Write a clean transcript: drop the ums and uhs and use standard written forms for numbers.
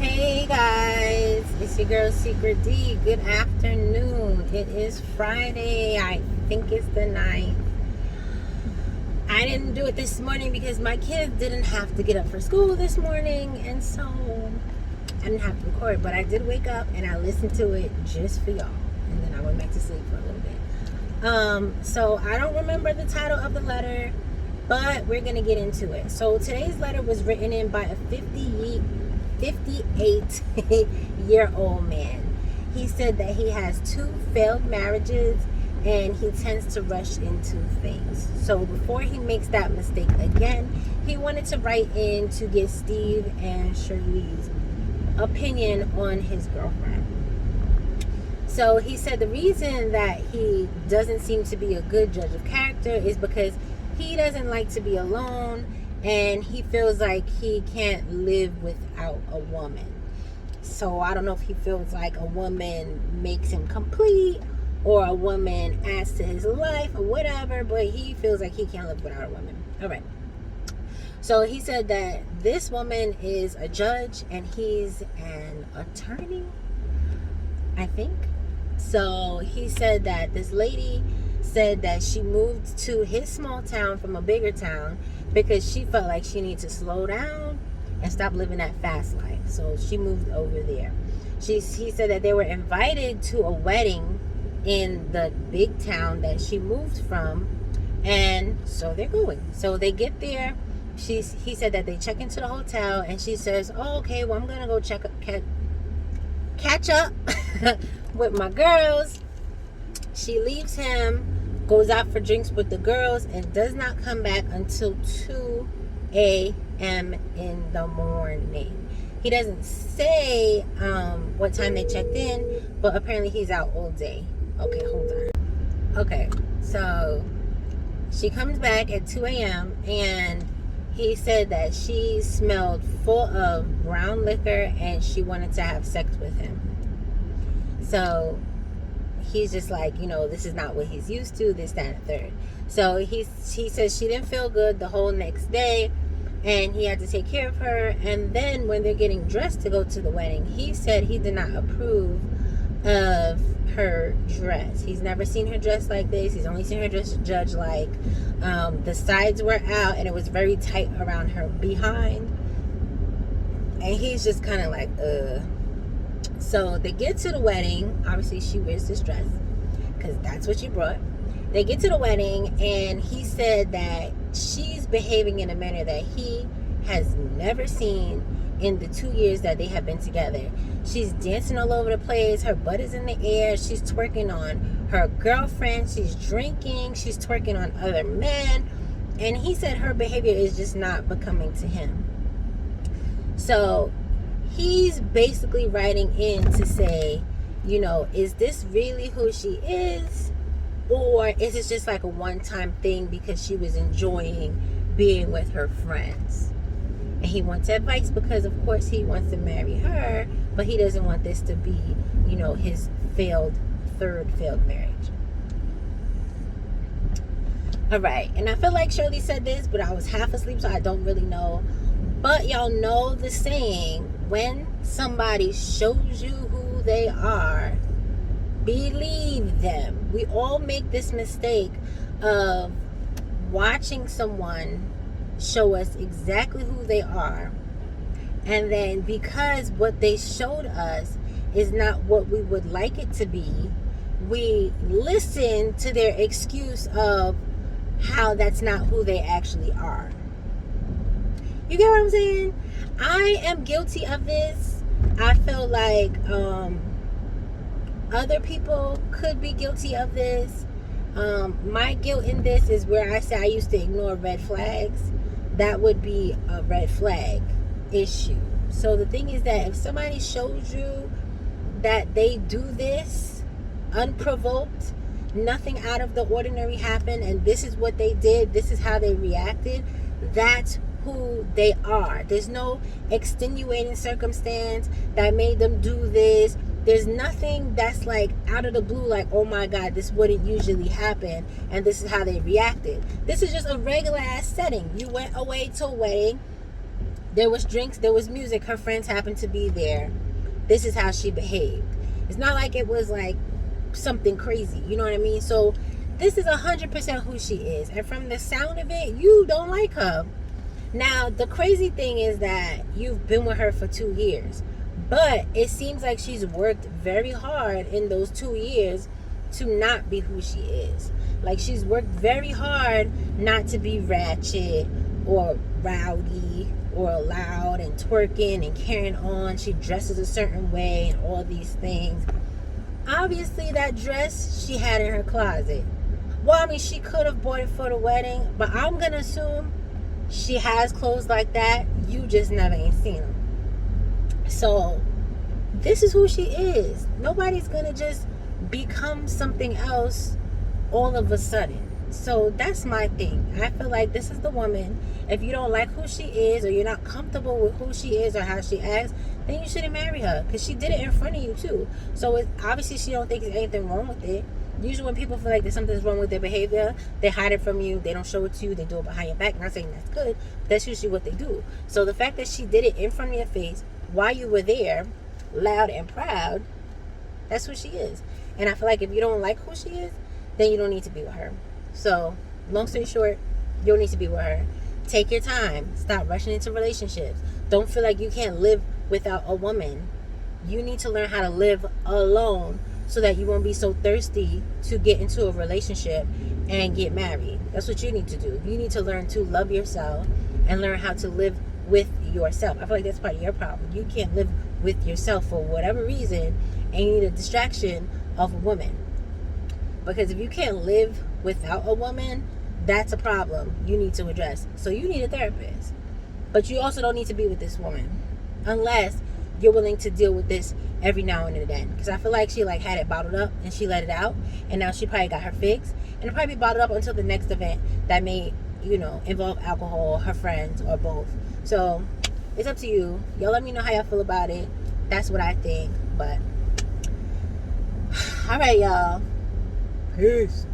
Hey guys, it's your girl SeekretD. Good afternoon. It is Friday. I think it's the 9th. I didn't do it this morning because my kids didn't have to get up for school this morning, and so I didn't have to record. But I did wake up and I listened to it just for y'all, and then I went back to sleep for a little bit. So I don't remember the title of the letter, but we're gonna get into it. So today's letter was written in by a 58-year-old man. He said that he has 2 failed marriages and he tends to rush into things. So before he makes that mistake again, he wanted to write in to get Steve and Shirley's opinion on his girlfriend. So he said the reason that he doesn't seem to be a good judge of character is because he doesn't like to be alone, and he feels like he can't live without a woman. So I don't know if he feels like a woman makes him complete or a woman adds to his life or whatever, but he feels like he can't live without a woman. All right. So he said that this woman is a judge and he's an attorney, I think. So he said that this lady said that she moved to his small town from a bigger town because she felt like she needed to slow down and stop living that fast life. So she moved over there. He said that they were invited to a wedding in the big town that she moved from, and so they're going. So they get there. He said that they check into the hotel, and she says, "Oh, okay, well, I'm gonna go catch up with my girls." She leaves him, goes out for drinks with the girls, and does not come back until 2 a.m. in the morning. He doesn't say what time they checked in, but apparently he's out all day. Okay, hold on. Okay, so she comes back at 2 a.m. and he said that she smelled full of brown liquor and she wanted to have sex with him. So he's just like, this is not what he's used to, this, that, and third. So he says she didn't feel good the whole next day, and he had to take care of her. And then when they're getting dressed to go to the wedding, he said he did not approve of her dress. He's never seen her dressed like this. He's only seen her dressed judge like. The sides were out, and it was very tight around her behind. And he's just kind of like, So they get to the wedding. Obviously, she wears this dress because that's what she brought. They get to the wedding, and he said that she's behaving in a manner that he has never seen in the 2 years that they have been together. She's dancing all over the place. Her butt is in the air. She's twerking on her girlfriend. She's drinking. She's twerking on other men. And he said her behavior is just not becoming to him. So he's basically writing in to say, is this really who she is? Or is it just like a one-time thing because she was enjoying being with her friends? And he wants advice because, of course, he wants to marry her, but he doesn't want this to be, his third failed marriage. All right. And I feel like Shirley said this, but I was half asleep, so I don't really know. But y'all know the saying, when somebody shows you who they are, believe them. We all make this mistake of watching someone show us exactly who they are, and then because what they showed us is not what we would like it to be, we listen to their excuse of how that's not who they actually are. You get what I'm saying? I am guilty of this. I feel like other people could be guilty of this. My guilt in this is where I say I used to ignore red flags. That would be a red flag issue. So the thing is that if somebody shows you that they do this unprovoked, nothing out of the ordinary happened, and this is what they did, this is how they reacted, that's who they are. There's no extenuating circumstance that made them do this. There's nothing that's like out of the blue, like, oh my God, this wouldn't usually happen, and this is how they reacted. This is just a regular ass setting. You went away to a wedding. There was drinks, there was music, her friends happened to be there. This is how she behaved. It's not like it was like something crazy, you know what I mean? So this is 100% who she is, and from the sound of it, you don't like her. Now the crazy thing is that you've been with her for 2 years, but it seems like she's worked very hard in those 2 years to not be who she is. Like, she's worked very hard not to be ratchet or rowdy or loud and twerking and carrying on. She dresses a certain way and all these things. Obviously that dress she had in her closet. Well, I mean, she could have bought it for the wedding, but I'm gonna assume she has clothes like that. You just never ain't seen them. So this is who she is. Nobody's gonna just become something else all of a sudden. So that's my thing. I feel like this is the woman. If you don't like who she is, or you're not comfortable with who she is or how she acts, then you shouldn't marry her, because she did it in front of you too. So it's obviously she don't think there's anything wrong with it. Usually when people feel like there's something's wrong with their behavior, they hide it from you, they don't show it to you, they do it behind your back. I'm not saying that's good, but that's usually what they do. So the fact that she did it in front of your face while you were there, loud and proud, that's who she is. And I feel like if you don't like who she is, then you don't need to be with her. So long story short, you don't need to be with her. Take your time. Stop rushing into relationships. Don't feel like you can't live without a woman. You need to learn how to live alone so that you won't be so thirsty to get into a relationship and get married. That's what you need to do. You need to learn to love yourself and learn how to live with yourself. I feel like that's part of your problem. You can't live with yourself for whatever reason, and you need a distraction of a woman. Because if you can't live without a woman, that's a problem you need to address. So you need a therapist. But you also don't need to be with this woman unless you're willing to deal with this every now and then. Because I feel like she like had it bottled up and she let it out, and now she probably got her fix, and it'll probably be bottled up until the next event that may, involve alcohol, her friends, or both. So it's up to you. Y'all let me know how y'all feel about it. That's what I think. But all right, y'all. Peace.